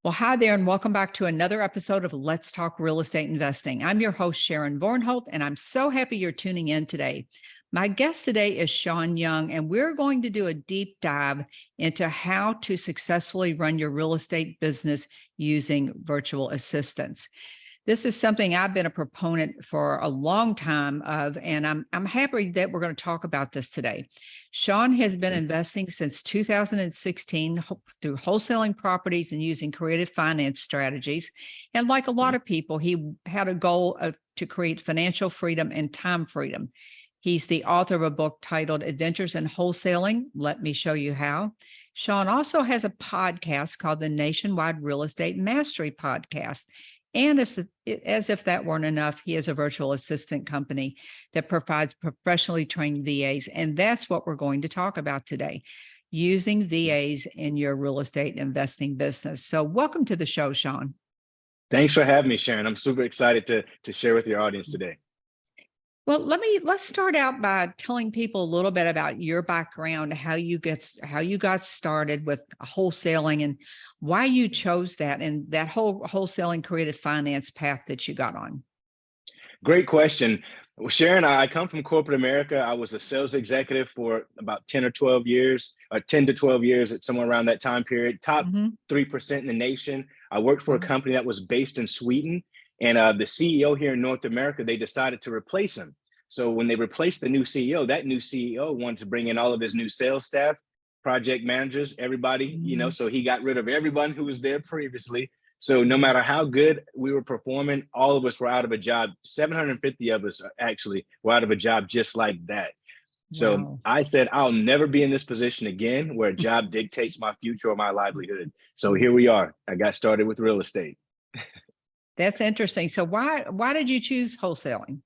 Well, hi there, and welcome back to another episode of Let's Talk Real Estate Investing. I'm your host, Sharon Vornholt, and I'm so happy you're tuning in today. My guest today is Shaun Young, and we're going to do a deep dive into how to successfully run your real estate business using virtual assistants. This is something I've been a proponent for a long time of, and I'm happy that we're going to talk about this today. Shaun has been investing since 2016 through wholesaling properties and using creative finance strategies. And like a lot of people, he had a goal to create financial freedom and time freedom. He's the author of a book titled Adventures in Wholesaling. Let me show you how. Shaun also has a podcast called the Nationwide Real Estate Mastery Podcast. And as if that weren't enough, he has a virtual assistant company that provides professionally trained VAs. And that's what we're going to talk about today, using VAs in your real estate investing business. So welcome to the show, Shaun. Thanks for having me, Sharon. I'm super excited to share with your audience today. Well, let's start out by telling people a little bit about your background, how you got started with wholesaling and why you chose that and that whole wholesaling creative finance path that you got on. Great question. Well, Sharon, I come from corporate America. I was a sales executive for about 10 to 12 years, somewhere around that time period, top 3% in the nation. I worked for a company that was based in Sweden. And the CEO here in North America, they decided to replace him. So when they replaced the new CEO, that new CEO wanted to bring in all of his new sales staff, project managers, everybody, so he got rid of everyone who was there previously. So no matter how good we were performing, all of us were out of a job. 750 of us actually were out of a job just like that. So wow. I said, I'll never be in this position again where a job dictates my future or my livelihood. So here we are. I got started with real estate. That's interesting. So why did you choose wholesaling?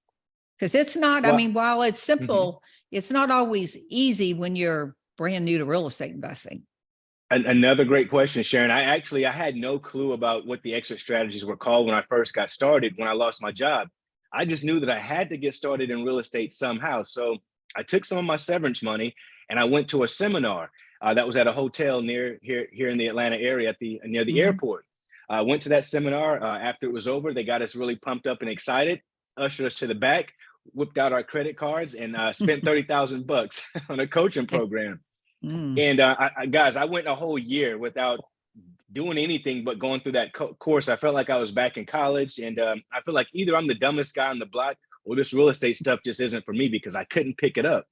Because it's not, well, I mean, while it's simple, it's not always easy when you're brand new to real estate investing. Another great question, Sharon. I had no clue about what the exit strategies were called when I first got started, when I lost my job. I just knew that I had to get started in real estate somehow. So I took some of my severance money and I went to a seminar that was at a hotel near here in the Atlanta area near the airport. I went to that seminar. After it was over, they got us really pumped up and excited, ushered us to the back, whipped out our credit cards, and spent $30,000 on a coaching program. And guys, I went a whole year without doing anything but going through that course. I felt like I was back in college, and I feel like either I'm the dumbest guy on the block or this real estate stuff just isn't for me because I couldn't pick it up.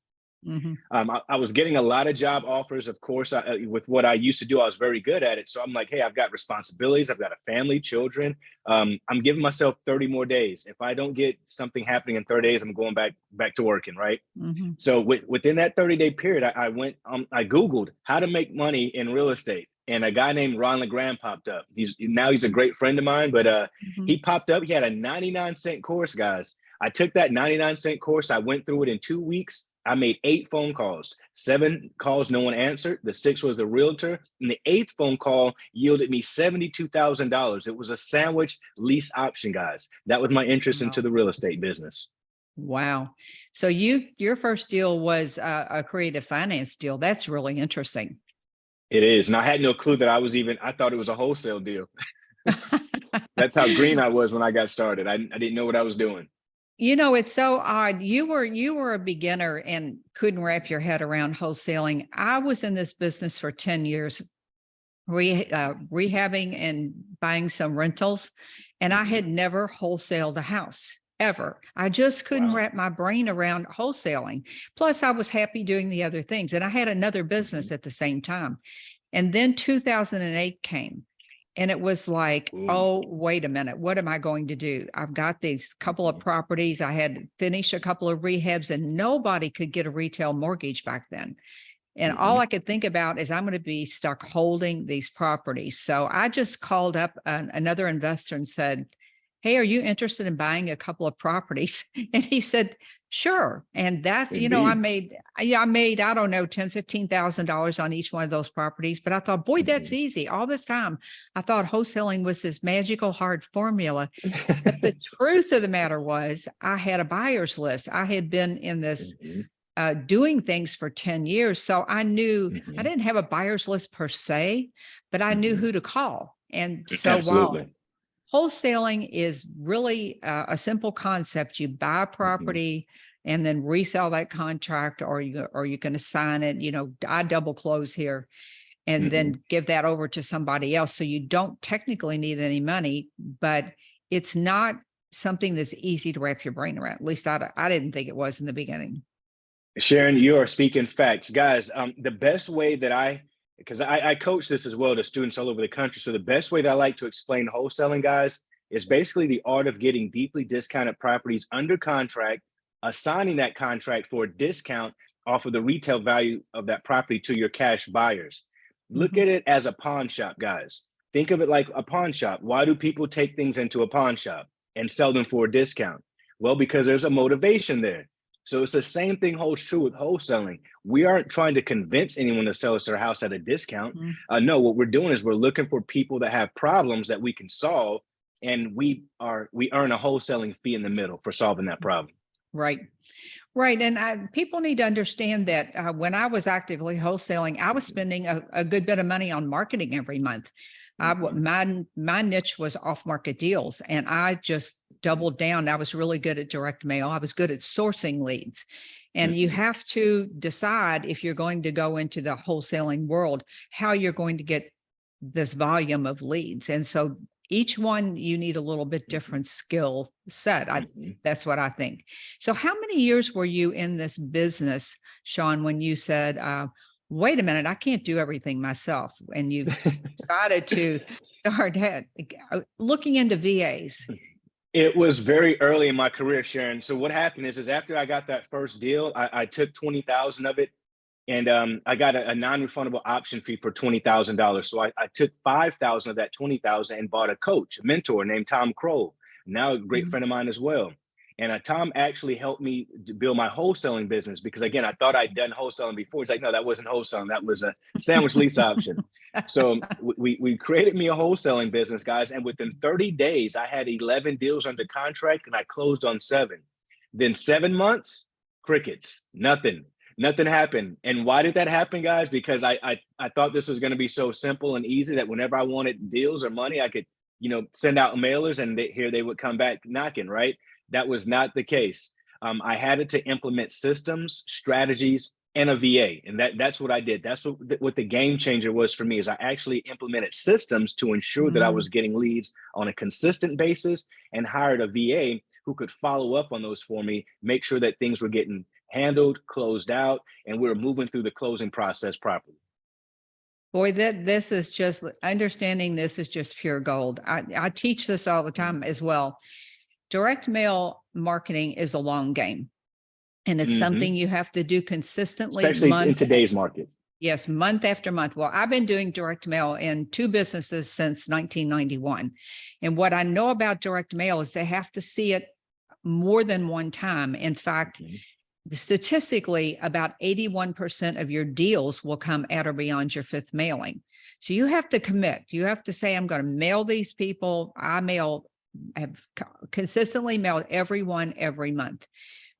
I was getting a lot of job offers. Of course, with what I used to do, I was very good at it. So I'm like, hey, I've got responsibilities. I've got a family, children. I'm giving myself 30 more days. If I don't get something happening in 30 days, I'm going back to working, right? So within that 30-day period, I went, I Googled how to make money in real estate. And a guy named Ron LeGrand popped up. He's a great friend of mine, but he popped up. He had a 99-cent course, guys. I took that 99-cent course. I went through it in 2 weeks. I made 8 phone calls, 7 calls no one answered. The 6th was a realtor. And the 8th phone call yielded me $72,000. It was a sandwich lease option, guys. That was my interest into the real estate business. Wow. So your first deal was a creative finance deal. That's really interesting. It is. And I had no clue that I thought it was a wholesale deal. That's how green I was when I got started. I didn't know what I was doing. You know, it's so odd. You were a beginner and couldn't wrap your head around wholesaling. I was in this business for 10 years, rehabbing and buying some rentals, and I had never wholesaled a house ever. I just couldn't wrap my brain around wholesaling. Plus, I was happy doing the other things, and I had another business at the same time. And then 2008 came. And it was like, oh, wait a minute, what am I going to do? I've got these couple of properties. I had to finish a couple of rehabs and nobody could get a retail mortgage back then. And all I could think about is I'm going to be stuck holding these properties. So I just called up another investor and said, hey, are you interested in buying a couple of properties? And he said, sure. And that's, I made, I don't know, $10,000, $15,000 on each one of those properties. But I thought, boy, that's easy. All this time, I thought wholesaling was this magical hard formula. But the truth of the matter was I had a buyer's list. I had been in this doing things for 10 years. So I knew I didn't have a buyer's list per se, but I knew who to call. And so while Absolutely. wholesaling is really a simple concept, you buy a Mhm. property and then resell that contract, or you're going to sign it. I double close here and Mhm. then give that over to somebody else. So you don't technically need any money, but it's not something that's easy to wrap your brain around. At least I didn't think it was in the beginning. Sharon, you are speaking facts. Guys, the best way that because I coach this as well to students all over the country. So the best way that I like to explain wholesaling, guys, is basically the art of getting deeply discounted properties under contract, assigning that contract for a discount off of the retail value of that property to your cash buyers. Look Mhm. at it as a pawn shop, guys. Think of it like a pawn shop. Why do people take things into a pawn shop and sell them for a discount? Well, because there's a motivation there. So it's the same thing holds true with wholesaling. We aren't trying to convince anyone to sell us their house at a discount. Mhm. No, what we're doing is we're looking for people that have problems that we can solve, and we earn a wholesaling fee in the middle for solving that problem. Right. Right. And people need to understand that when I was actively wholesaling, I was spending a good bit of money on marketing every month. Mhm. My niche was off market deals, and I just Mhm. doubled down. I was really good at direct mail. I was good at sourcing leads. And you Mhm. have to decide, if you're going to go into the wholesaling world, how you're going to get this volume of leads. And so each one, you need a little bit Mhm. different skill set. Mhm. That's what I think. So how many years were you in this business, Shaun, when you said, wait a minute, I can't do everything myself, and you decided to start looking into VAs? It was very early in my career, Sharon. So what happened is after I got that first deal, I took 20,000 of it, and I got a non-refundable option fee for $20,000. So I took 5,000 of that 20,000 and bought a coach, a mentor named Tom Kroll, now a great Mhm. friend of mine as well. And Tom actually helped me to build my wholesaling business, because again, I thought I'd done wholesaling before. It's like, no, that wasn't wholesaling. That was a sandwich lease option. So we created me a wholesaling business, guys. And within 30 days, I had 11 deals under contract and I closed on 7. Then 7 months, crickets, nothing happened. And why did that happen, guys? Because I thought this was going to be so simple and easy that whenever I wanted deals or money, I could, send out mailers and here they would come back knocking, right? That was not the case. I had to implement systems, strategies, and a VA, and that's what I did. That's what the game changer was for me. Is I actually implemented systems to ensure that I was Mhm. getting leads on a consistent basis, and hired a VA who could follow up on those for me, make sure that things were getting handled, closed out, and we were moving through the closing process properly. Boy, that this is just understanding this is just pure gold. I teach this all the time as well. Direct mail marketing is a long game, and it's Mm-hmm. something you have to do consistently Especially in today's market. yes, month after month. Well, I've been doing direct mail in 2 businesses since 1991. And what I know about direct mail is they have to see it more than one time. In fact, Mhm. statistically, about 81% of your deals will come at or beyond your 5th mailing. So you have to commit. You have to say, I'm going to mail these people. Have consistently mailed everyone every month,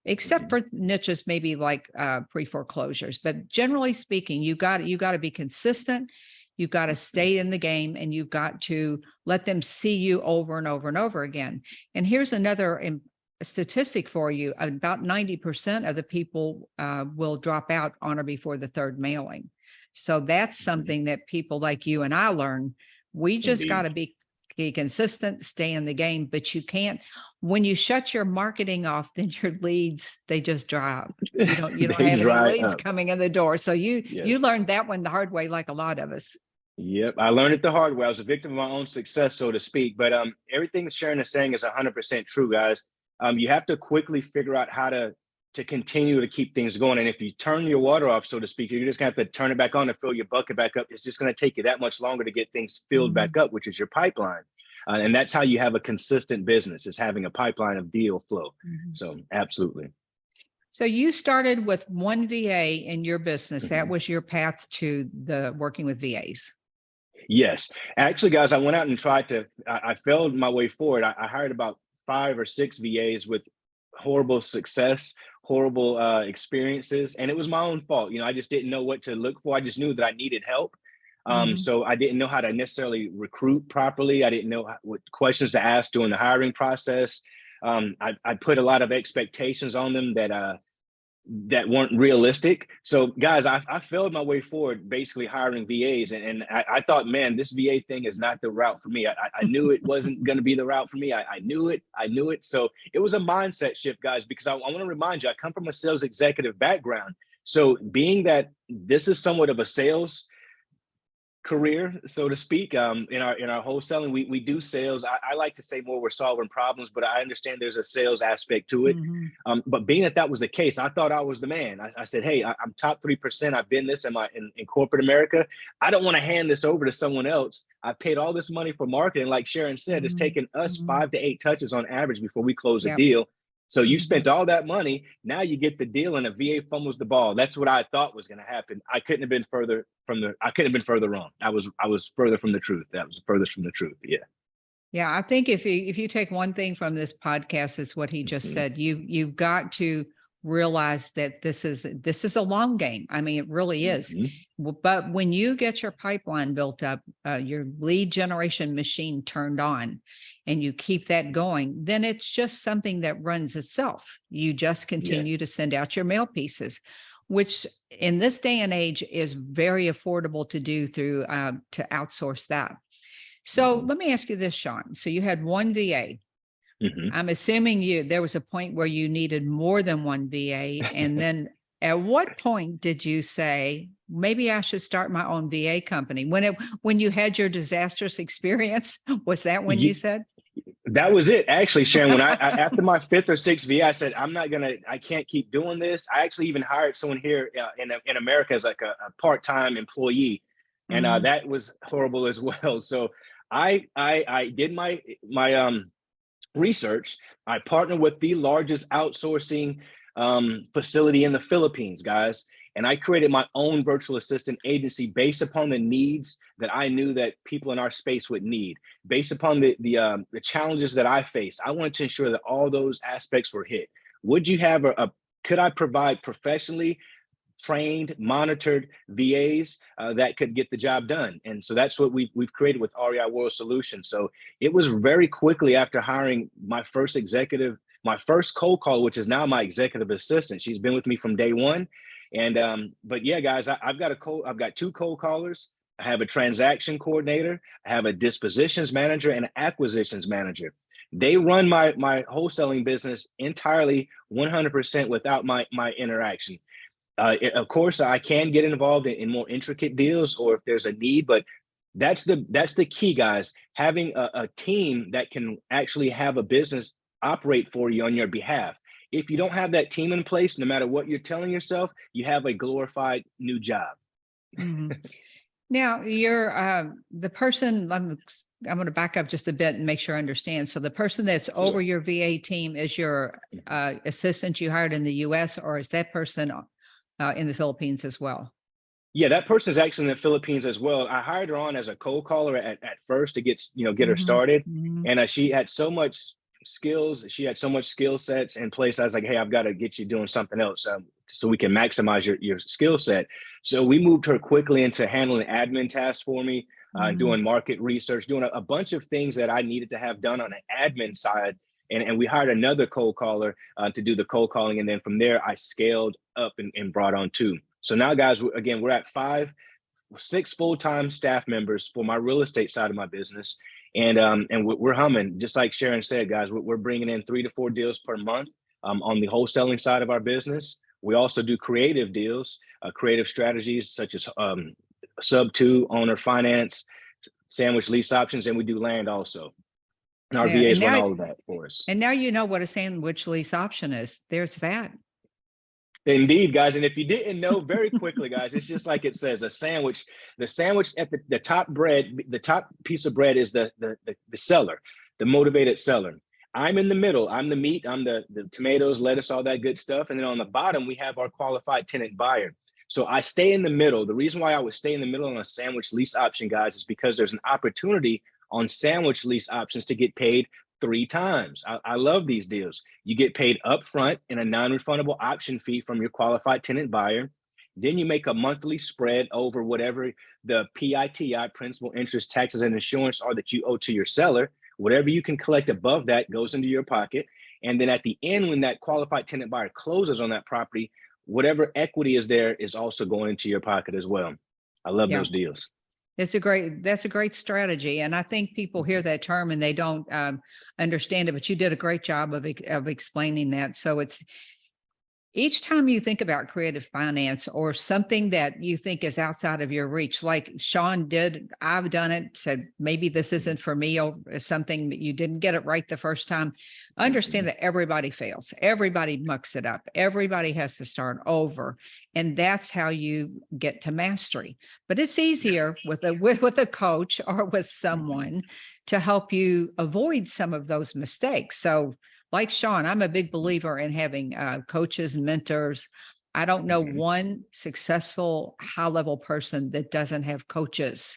except Mhm. for niches maybe like pre-foreclosures. But generally speaking, you got to be consistent. You've got to Mhm. stay in the game, and you've got to let them see you over and over and over again. And here's another statistic for you: about 90% of the people will drop out on or before the 3rd mailing. So that's Mhm. something that people like you and I learn. We just got Indeed. to be consistent, stay in the game, but you can't, when you shut your marketing off, then your leads, they just dry up. You don't They have any dry leads up. coming in the door. So you Yes. learned that one the hard way, like a lot of us. Yep, I learned it the hard way. I was a victim of my own success, so to speak. But everything Sharon is saying is 100% true, guys. You have to quickly figure out how to continue to keep things going. And if you turn your water off, so to speak, you're just gonna have to turn it back on to fill your bucket back up. It's just gonna take you that much longer to get things filled back Mhm. up, which is your pipeline. And that's how you have a consistent business, is having a pipeline of deal flow. Mhm. So absolutely. So you started with one VA in your business. That Mhm. was your path to the working with VAs. Yes, actually, guys, I went out and tried to. I failed my way forward. I hired about 5 or 6 VAs with horrible success, horrible experiences, and it was my own fault. I just didn't know what to look for. I just knew that I needed help. So I didn't know how to necessarily recruit properly. I didn't know what questions to ask during the hiring process. I put a lot of expectations on them that weren't realistic. So guys, I failed my way forward basically hiring VAs. And I thought, man, this VA thing is not the route for me. I knew it wasn't going to be the route for me. I knew it. So it was a mindset shift, guys, because I want to remind you, I come from a sales executive background. So being that this is somewhat of a sales career, so to speak, in our wholesaling, we do sales. I like to say more we're solving problems, but I understand there's a sales aspect to it. But being that was the case, I thought I was the man. I said, hey, I'm top 3%. I've been this in corporate America. I don't want to hand this over to someone else. I paid all this money for marketing. Like Sharon said, it's taken us 5 to 8 touches on average before we close a deal. So you spent all that money. Now you get the deal and a VA fumbles the ball. That's what I thought was going to happen. I couldn't have been further wrong. I was further from the truth. That was furthest from the truth. Yeah. Yeah. I think if you take one thing from this podcast, is what he just said. You've got to realize that this is a long game. I mean, it really is. But when you get your pipeline built up, your lead generation machine turned on, and you keep that going, then it's just something that runs itself. You just continue to send out your mail pieces, which in this day and age is very affordable to do through to outsource that. So let me ask you this, Shaun. So you had one VA. I'm assuming there was a point where you needed more than one VA. And then at what point did you say, maybe I should start my own VA company? When you had your disastrous experience, was that when you said? That was it. Actually, Sharon, when I after my 5th or 6th VA, I said, I can't keep doing this. I actually even hired someone here in America as like a part-time employee. And that was horrible as well. So I did my research. I partnered with the largest outsourcing facility in the Philippines, guys. And I created my own virtual assistant agency based upon the needs that I knew that people in our space would need, based upon the challenges that I faced. I wanted to ensure that all those aspects were hit. Would you have could I provide professionally trained, monitored VAs that could get the job done? And so that's what we've created with REI World Solutions. So it was very quickly after hiring my first cold call, which is now my executive assistant. She's been with me from day one. And but yeah, guys, I've got 2 cold callers. I have a transaction coordinator. I have a dispositions manager and an acquisitions manager. They run my wholesaling business entirely 100% without my interaction. Of course, I can get involved in more intricate deals or if there's a need, but that's the key, guys. Having a team that can actually have a business operate for you on your behalf. If you don't have that team in place, no matter what you're telling yourself, you have a glorified new job. Now, you're the person. I'm going to back up just a bit and make sure I understand. So the person that's over your VA team is your assistant you hired in the U.S., or is that person in the Philippines as well? Yeah, that person is actually in the Philippines as well. I hired her on as a cold caller at first to get her started, and she had so much skills. She had so much skill sets in place. I was like, hey, I've got to get you doing something else so we can maximize your skill set. So we moved her quickly into handling admin tasks for me, doing market research, doing a bunch of things that I needed to have done on an admin side. And we hired another cold caller to do the cold calling. And then from there, I scaled up and brought on 2. So now, guys, we're at 6 full-time staff members for my real estate side of my business. And we're humming, just like Sharon said, guys. We're bringing in 3 to 4 deals per month on the wholesaling side of our business. We also do creative deals, creative strategies such as sub-2, owner finance, sandwich lease options, and we do land also. And our VAs run all of that for us. And now you know what a sandwich lease option is. There's that. Indeed, guys. And if you didn't know, very quickly, guys, it's just like it says, a sandwich. The sandwich at the top piece of bread is the seller, the motivated seller. I'm in the middle. I'm the meat. I'm the tomatoes, lettuce, all that good stuff. And then on the bottom, we have our qualified tenant buyer. So I stay in the middle. The reason why I would stay in the middle on a sandwich lease option, guys, is because there's an opportunity on sandwich lease options to get paid 3 times. I love these deals. You get paid upfront in a non-refundable option fee from your qualified tenant buyer. Then you make a monthly spread over whatever the PITI, principal, interest, taxes, and insurance are that you owe to your seller. Whatever you can collect above that goes into your pocket. And then at the end, when that qualified tenant buyer closes on that property, whatever equity is there is also going into your pocket as well. I love Yeah. those deals. That's a great strategy. And I think people hear that term and they don't understand it, but you did a great job of explaining that. So it's each time you think about creative finance or something that you think is outside of your reach, like Shaun did, I've done it, said, maybe this isn't for me, or something that you didn't get it right the first time. Understand that everybody fails. Everybody mucks it up. Everybody has to start over. And that's how you get to mastery. But it's easier with a coach or with someone to help you avoid some of those mistakes. So like Shaun, I'm a big believer in having coaches and mentors. I don't know one successful high-level person that doesn't have coaches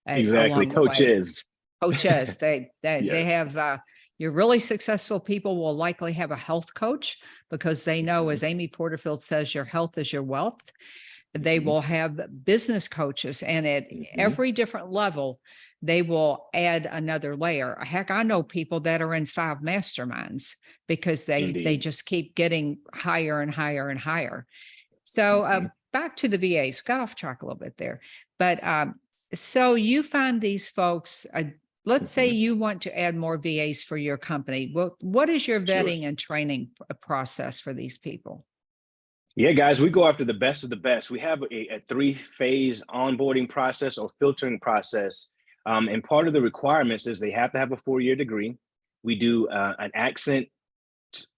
Exactly. along the way. Coaches. Coaches, they Yes. have your really successful people will likely have a health coach because they know, as Amy Porterfield says, your health is your wealth. They will have business coaches, and at every different level, they will add another layer. Heck, I know people that are in 5 masterminds because they just keep getting higher and higher and higher. So back to the VAs, got off track a little bit there, but so you find these folks. Let's say you want to add more VAs for your company. Well, what is your vetting and training process for these people? Yeah, guys, we go after the best of the best. We have a 3-phase onboarding process or filtering process. And part of the requirements is they have to have a 4-year degree. We do an accent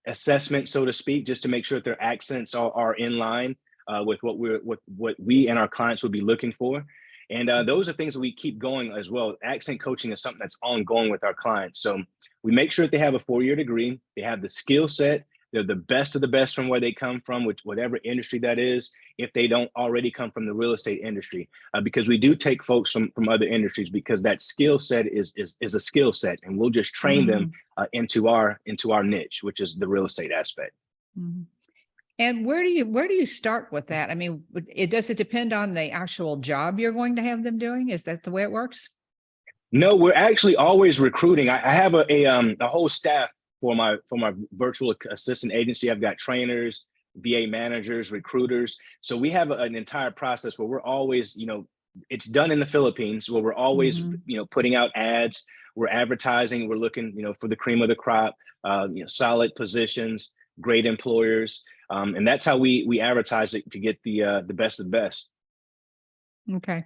assessment, so to speak, just to make sure that their accents are in line with what we and our clients would be looking for. And those are things that we keep going as well. Accent coaching is something that's ongoing with our clients. So we make sure that they have a 4-year degree, they have the skill set, they're the best of the best from where they come from, with whatever industry that is, if they don't already come from the real estate industry, because we do take folks from other industries, because that skill set is a skill set, and we'll just train them into our niche, which is the real estate aspect. And where do you start with that? I mean, does it depend on the actual job you're going to have them doing? Is that the way it works? No, we're actually always recruiting. I have a whole staff for my virtual assistant agency. I've got trainers, VA managers, recruiters. So we have an entire process where we're always, it's done in the Philippines, where we're always, putting out ads, we're advertising, we're looking, for the cream of the crop, solid positions, great employers. And that's how we advertise it to get the best of the best. Okay.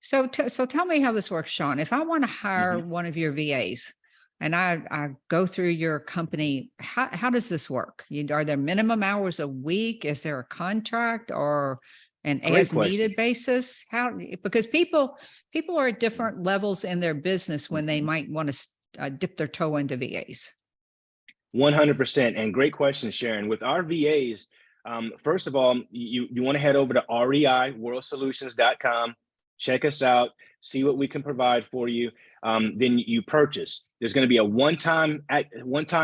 So tell me how this works, Shaun. If I want to hire one of your VAs and I go through your company, how does this work? Are there minimum hours a week? Is there a contract or an as needed basis? Because people are at different levels in their business when they might want to dip their toe into VAs. 100%. And great question, Sharon. With our VAs, first of all, you want to head over to reiworldsolutions.com, check us out, see what we can provide for you. Then you purchase. There's going to be a one-time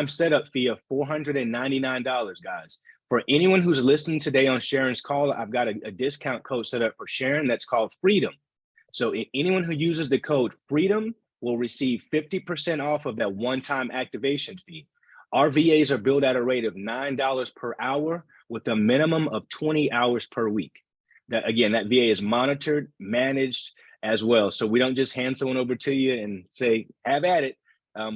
setup fee of $499, guys. For anyone who's listening today on Sharon's call, I've got a discount code set up for Sharon that's called Freedom. So anyone who uses the code Freedom will receive 50% off of that one-time activation fee. Our VAs are billed at a rate of $9 per hour with a minimum of 20 hours per week. That VA is monitored, managed as well. So we don't just hand someone over to you and say, have at it.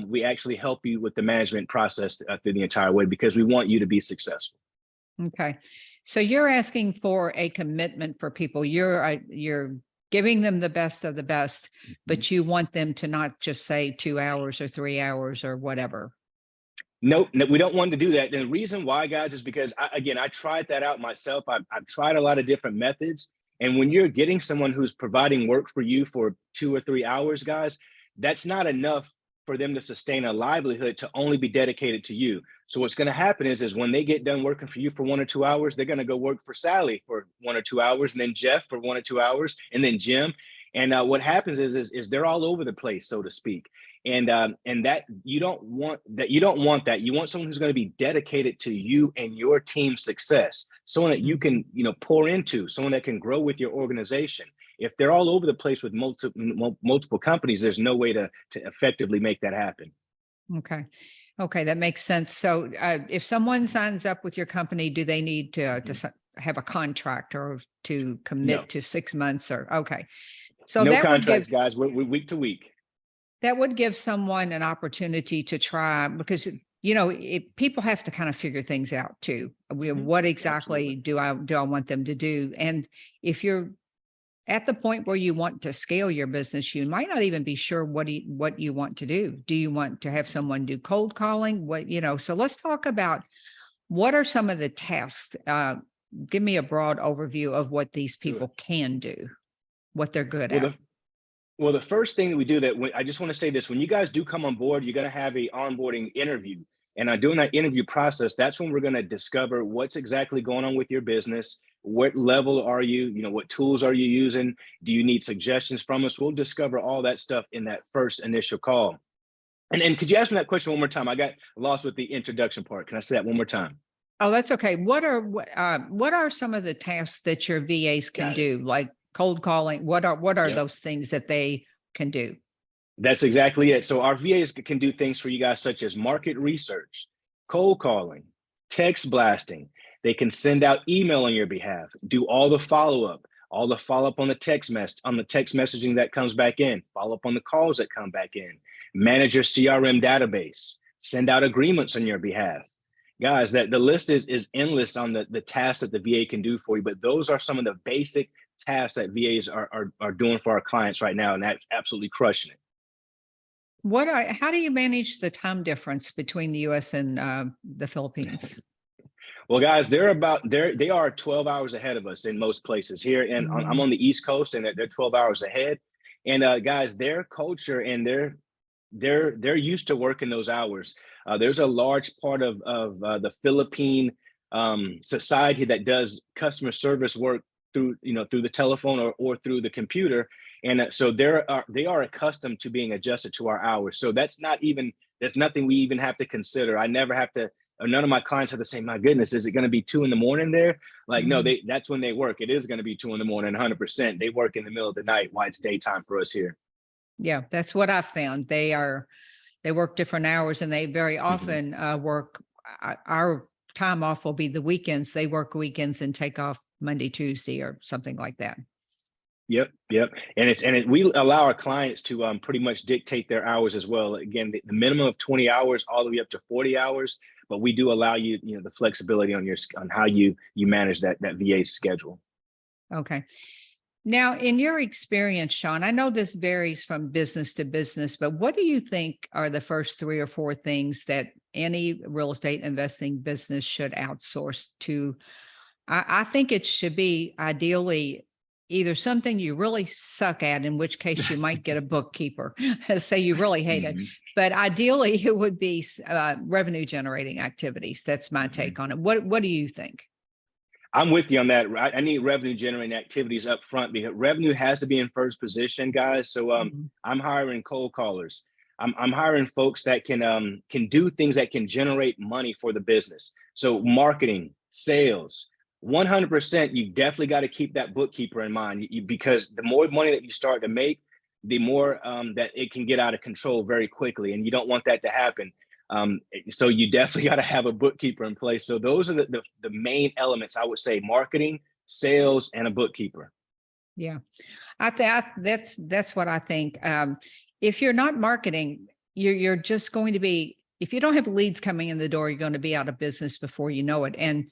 We actually help you with the management process through the entire way, because we want you to be successful. Okay. So you're asking for a commitment for people. You're giving them the best of the best, but you want them to not just say 2 hours or 3 hours or whatever. Nope, no, we don't want to do that. And the reason why, guys, is because I tried that out myself. I've tried a lot of different methods. And when you're getting someone who's providing work for you for 2 or 3 hours, guys, that's not enough for them to sustain a livelihood to only be dedicated to you. So what's going to happen is when they get done working for you for 1 or 2 hours, they're going to go work for Sally for 1 or 2 hours, and then Jeff for 1 or 2 hours, and then Jim. And what happens is they're all over the place, so to speak. And that you don't want that. You don't want that. You want someone who's going to be dedicated to you and your team's success. Someone that you can, pour into. Someone that can grow with your organization. If they're all over the place with multiple companies, there's no way to effectively make that happen. Okay. Okay, that makes sense. So, if someone signs up with your company, do they need to have a contract or to commit No, to 6 months or okay? So no that would give contracts, guys. We're week to week. someone an opportunity to try because people have to kind of figure things out too. What exactly Absolutely. do I want them to do? And if you're at the point where you want to scale your business, you might not even be sure what you want to do. Do you want to have someone do cold calling? So let's talk about what are some of the tasks. Give me a broad overview of what these Sure. people can do, what they're good Well, at. the first thing that we do I just want to say this, when you guys do come on board, you're going to have a onboarding interview. And during that interview process, that's when we're going to discover what's exactly going on with your business. What level are you? What tools are you using? Do you need suggestions from us? We'll discover all that stuff in that first initial call. And could you ask me that question one more time? I got lost with the introduction part. Can I say that one more time? Oh, that's okay. What are some of the tasks that your VAs can Got it. do, like cold calling? What are Yep. those things that they can do? That's exactly it. So our VAs can do things for you guys, such as market research, cold calling, text blasting. They can send out email on your behalf, do all the follow-up on the text messaging that comes back in, follow up on the calls that come back in, manage your CRM database, send out agreements on your behalf. Guys, that the list is endless on the tasks that the VA can do for you, but those are some of the basic tasks that VAs are doing for our clients right now, and that's absolutely crushing it. How do you manage the time difference between the US and the Philippines? Well, guys, they are 12 hours ahead of us in most places here, and I'm Mhm. on the East Coast, and they're 12 hours ahead. And guys, their culture and they're used to working those hours. There's a large part of the Philippine society that does customer service work through the telephone or through the computer, and so they are accustomed to being adjusted to our hours. So that's nothing we even have to consider. I never have to. None of my clients have to say, "My goodness, is it going to be 2 a.m. there?" Like, no, Mhm. that's when they work. It is going to be 2 a.m. 100%. They work in the middle of the night while it's daytime for us here. Yeah, that's what I found. They work different hours, and they very Mhm. often work. Our time off will be the weekends. They work weekends and take off Monday, Tuesday, or something like that. Yep. We allow our clients to pretty much dictate their hours as well. Again, the minimum of 20 hours all the way up to 40 hours, but we do allow you, the flexibility on how you manage that VA schedule. Okay. Now, in your experience, Shaun, I know this varies from business to business, but what do you think are the first 3 or 4 things that any real estate investing business should outsource to? I think it should be ideally either something you really suck at, in which case you might get a bookkeeper, say you really hate it. Mhm, But ideally, it would be revenue generating activities. That's my mhm. take on it. What do you think? I'm with you on that. I need revenue generating activities up front because revenue has to be in first position, guys. So Mhm. I'm hiring cold callers. I'm hiring folks that can do things that can generate money for the business. So marketing, sales, 100%. You definitely got to keep that bookkeeper in mind because the more money that you start to make, the more that it can get out of control very quickly, and you don't want that to happen. So you definitely got to have a bookkeeper in place. So those are the main elements, I would say: marketing, sales, and a bookkeeper. Yeah. That's what I think. If you're not marketing, you're just going to be, if you don't have leads coming in the door, you're going to be out of business before you know it. And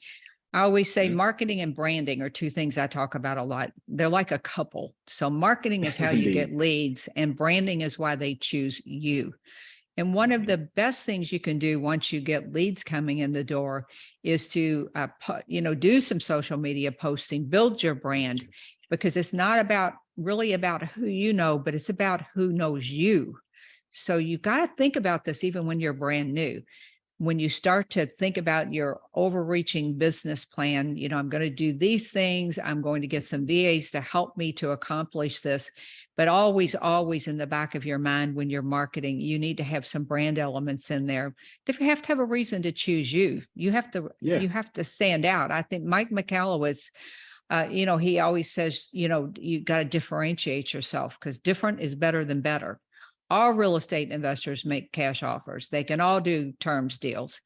I always say Mhm. marketing and branding are 2 things I talk about a lot. They're like a couple. So marketing is how you Indeed. get leads, and branding is why they choose you. And one of Mhm. the best things you can do once you get leads coming in the door is to, do some social media posting, build your brand, because it's not really about who you know, but it's about who knows you. So you got to think about this even when you're brand new. when you start to think about your overreaching business plan, I'm going to do these things. I'm going to get some VAs to help me to accomplish this. But always, always in the back of your mind when you're marketing, you need to have some brand elements in there. They have to have a reason to choose you. You have to stand out. I think Mike McAllowitz, he always says, you got to differentiate yourself because different is better than better. All real estate investors make cash offers. They can all do terms deals,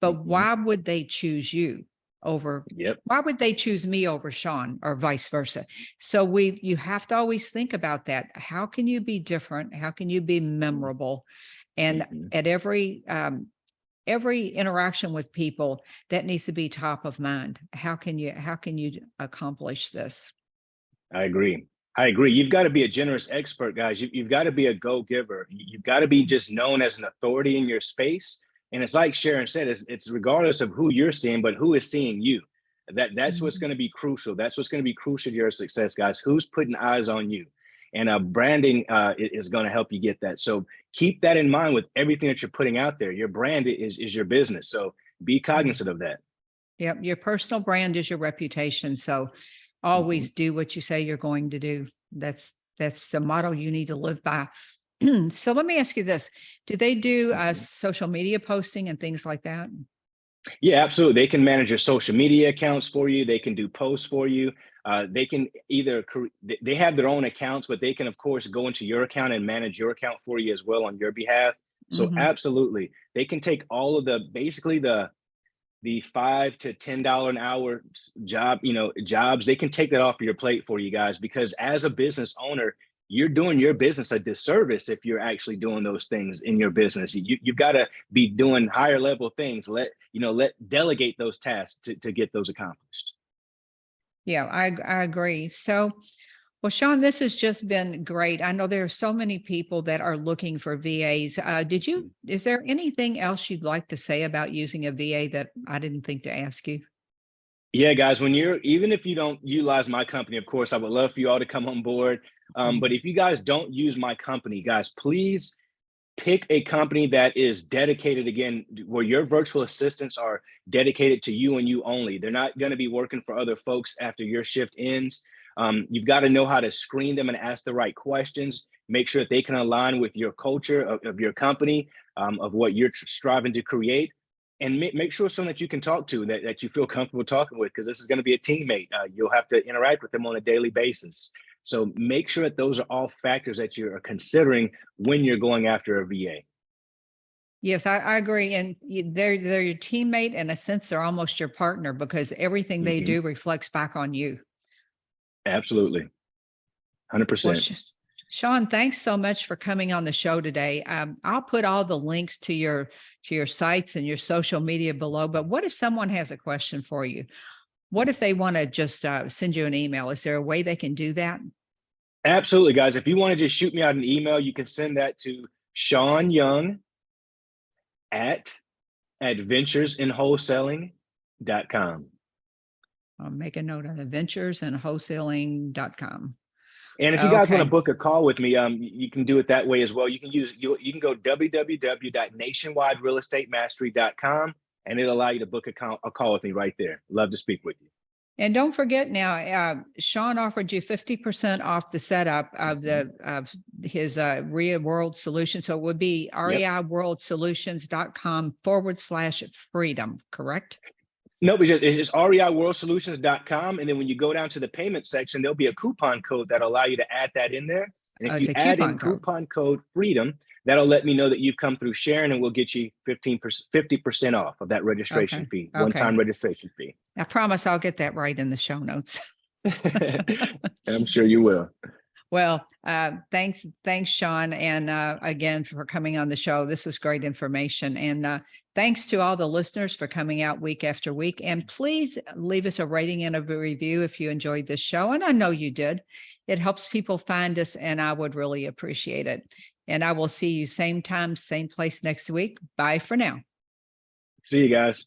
but why would they choose you over? Why would they choose me over Shaun or vice versa? So you have to always think about that. How can you be different? How can you be memorable? And at every interaction with people, that needs to be top of mind. How can you accomplish this? I agree. You've got to be a generous expert, guys. You've got to be a go-giver. You've got to be just known as an authority in your space. And it's like Sharon said, it's regardless of who you're seeing, but who is seeing you. That's what's going to be crucial. That's what's going to be crucial to your success, guys. Who's putting eyes on you? And branding is going to help you get that. So keep that in mind with everything that you're putting out there. Your brand is your business. So be cognizant of that. Yep. Your personal brand is your reputation. So always do what you say you're going to do. That's the motto you need to live by. So let me ask you this. Do they do social media posting and things like that? Yeah, absolutely. They can manage your social media accounts for you. They can do posts for you. They can they have their own accounts, but they can, of course, go into your account and manage your account for you as well on your behalf. So absolutely, they can take all of basically the $5 to $10 an hour jobs. They can take that off of your plate for you guys, because as a business owner, you're doing your business a disservice if you're actually doing those things in your business. You've got to be doing higher level things. Let delegate those tasks to get those accomplished. Yeah, I agree. So, well, Shaun, this has just been great. I know there are so many people that are looking for VAs. Is there anything else you'd like to say about using a VA that I didn't think to ask you? Yeah, guys, even if you don't utilize my company, of course, I would love for you all to come on board. But if you guys don't use my company, guys, please pick a company that is dedicated, again, where your virtual assistants are dedicated to you and you only. They're not going to be working for other folks after your shift ends. You've got to know how to screen them and ask the right questions. Make sure that they can align with your culture of your company, of what you're striving to create. And make sure someone that you can talk to, that you feel comfortable talking with, because this is going to be a teammate. You'll have to interact with them on a daily basis. So make sure that those are all factors that you're considering when you're going after a VA. Yes, I agree. And they're your teammate. In a sense, they're almost your partner, because everything they do reflects back on you. Absolutely. 100%. Well, Shaun, thanks so much for coming on the show today. I'll put all the links to your sites and your social media below. But what if someone has a question for you? What if they want to just send you an email? Is there a way they can do that? Absolutely, guys. If you want to just shoot me out an email, you can send that to Shaun Young at adventuresinwholesaling.com. I'll make a note on adventuresinwholesaling.com. And if you guys want to book a call with me, you can do it that way as well. You can go www.nationwiderealestatemastery.com, and it'll allow you to book a call with me right there. Love to speak with you. And don't forget now, Shaun offered you 50% off the setup of his REIA World Solution. So it would be reiworldsolutions.com/freedom, correct? No, it's just reiworldsolutions.com. And then when you go down to the payment section, there'll be a coupon code that'll allow you to add that in there. And if you add in coupon code freedom, that'll let me know that you've come through Sharon, and we'll get you 50% off of that registration fee, one-time registration fee. I promise I'll get that right in the show notes. I'm sure you will. Well, thanks, Shaun. And again, for coming on the show. This was great information. And thanks to all the listeners for coming out week after week. And please leave us a rating and a review if you enjoyed this show. And I know you did. It helps people find us, and I would really appreciate it. And I will see you same time, same place next week. Bye for now. See you guys.